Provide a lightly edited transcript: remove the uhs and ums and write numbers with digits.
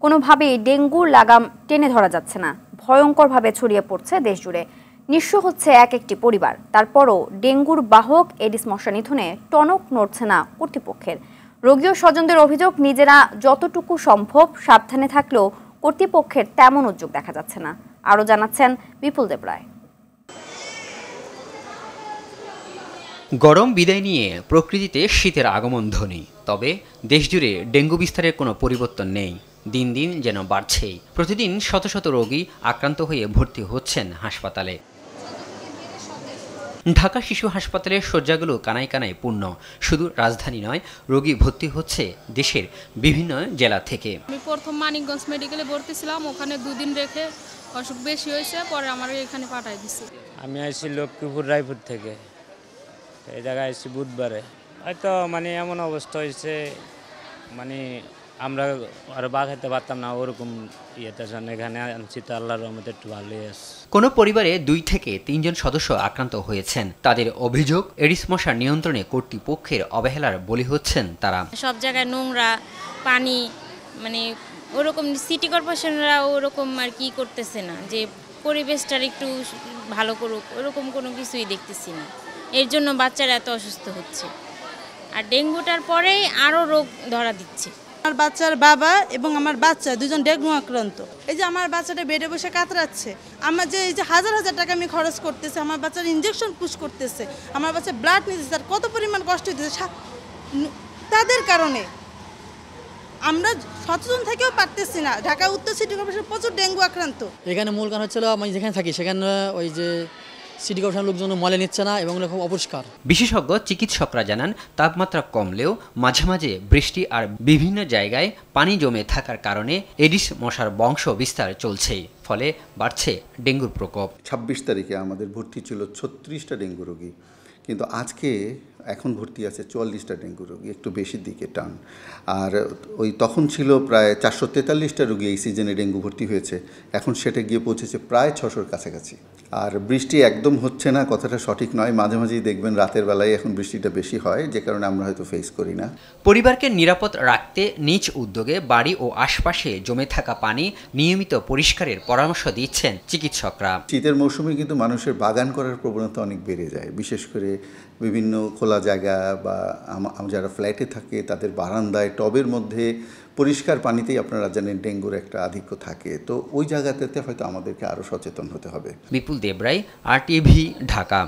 কোনোভাবেই ডেঙ্গুর লাগাম টেনে ধরা যাচ্ছে না। ভয়ঙ্করভাবে ছড়িয়ে পড়ছে দেশজুড়ে। নিঃস্ব হচ্ছে এক একটি পরিবার। তারপরও ডেঙ্গুর বাহক এডিস মশা নিধনে টনক নড়ছে না কর্তৃপক্ষের। রোগী ও স্বজনদের অভিযোগ, নিজেরা যতটুকু সম্ভব সাবধানে থাকলেও কর্তৃপক্ষের তেমন উদ্যোগ দেখা যাচ্ছে না। আরও জানাচ্ছেন বিপুল দেবরায়। গরম বিদায় নিয়ে প্রকৃতিতে শীতের আগমন ধ্বনি, তবে দেশজুড়ে ডেঙ্গু বিস্তারের কোনো পরিবর্তন নেই। দিন দিন যেন বাড়ছেই। প্রতিদিন শত শত রোগী আক্রান্ত হয়ে ভর্তি হচ্ছেন হাসপাতালে। ঢাকা শিশু হাসপাতালের শয্যাগুলো কানায় কানায় পূর্ণ। শুধু রাজধানী নয়, রোগী ভর্তি হচ্ছে দেশের বিভিন্ন জেলা থেকে। আমি প্রথম মানিকগঞ্জ মেডিকেলে ভর্তি ছিলাম, ওখানে 2 দিন রেখে অসুখ বেশি হয়েছে, পরে আমার এখানে পাঠাই দিছে। আমি আসছি লক্ষ্মীপুর রায়পুর থেকে, এই জায়গায় আসছি বুধবারে। হয়তো এমন অবস্থা হয়েছে, আমরা আরো বাগাইতে পারতাম না ওরকম ইয়েতে, এখানে আনছি তো আল্লাহর রহমতে একটু ভালোই আছে। কোনো পরিবারে 2 থেকে 3 জন সদস্য আক্রান্ত হয়েছেন। তাদের অভিযোগ, এডিস মশার নিয়ন্ত্রণে কর্তৃপক্ষের অবহেলার বলি হচ্ছেন তারা। সব জায়গায় নোংরা পানি, ওরকম সিটি কর্পোরেশনরা ওরকম আর কি করতেছে না যে পরিবেশটার একটু ভালো করুক, ওরকম কোনো কিছুই দেখতেছি না। এর জন্য বাচ্চারা এত অসুস্থ হচ্ছে, আর ডেঙ্গুটার পরেই আরও রোগ ধরা দিচ্ছে। আমার বাচ্চার বাবা এবং আমার বাচ্চা দুজন ডেঙ্গু আক্রান্ত। এই যে আমার বাচ্চাটা বেডে বসে কাতরাচ্ছে, আমার যে এই যে হাজার হাজার টাকা আমি খরচ করতেছে, আমার বাচ্চার ইনজেকশন পুশ করতেছে, আমার বাচ্চা ব্লাড নিতেছে, আর কত পরিমাণ কষ্ট হইতেছে তাদের কারণে। আমরা সচেতন থেকেও পারতেছি না। ঢাকা উত্তর সিটি কর্পোরেশন প্রচুর ডেঙ্গু আক্রান্ত। এখানে মূল কারণ হচ্ছিল আমি যেখানে থাকি সেখানে ওই যে সিটি কর্পোরেশন লোকজন মলে নিচ্ছে না এবং খুব অপরিষ্কার। বিশেষজ্ঞ চিকিৎসকরা জানান, তাপমাত্রা কমলেও মাঝে মাঝে বৃষ্টি আর বিভিন্ন জায়গায় পানি জমে থাকার কারণে এডিস মশার বংশ বিস্তার চলছেই। ফলে বাড়ছে ডেঙ্গুর প্রকোপ। 26 তারিখে আমাদের ভর্তি ছিল 36টা ডেঙ্গু রোগী, কিন্তু আজকে এখন ভর্তি আছে 44টা ডেঙ্গু রোগী, একটু বেশির দিকে টান। আর তখন ছিল প্রায় 443টা রোগী এই সিজনে ডেঙ্গু ভর্তি হয়েছে, এখন সেটা গিয়ে পৌঁছেছে প্রায় 600-র কাছাকাছি। আর বৃষ্টি একদম হচ্ছে না, কথাটা সঠিক নয়। মাঝে মাঝেই দেখবেন রাতের বেলায় এখন বৃষ্টিটা বেশি হয়, যে কারণে আমরা হয়তো ফেস করি না। পরিবারকে নিরাপদ রাখতে নিজ উদ্যোগে বাড়ি ও আশপাশে জমে থাকা পানি নিয়মিত পরিষ্কারের পরামর্শ দিচ্ছেন চিকিৎসকরা। শীতের মৌসুমে কিন্তু মানুষের বাগান করার প্রবণতা অনেক বেড়ে যায়, বিশেষ করে বিভিন্ন খোলা জায়গা বা যারা ফ্ল্যাটে থাকে তাদের বারান্দায় টবের মধ্যে পরিষ্কার পানিতেই আপনারা জানেন ডেঙ্গুর একটা আধিক্য থাকে। তো ওই জায়গাতে হয়তো আমাদেরকে আরও সচেতন হতে হবে। বিপুল দেবরায়, RTV, ঢাকা।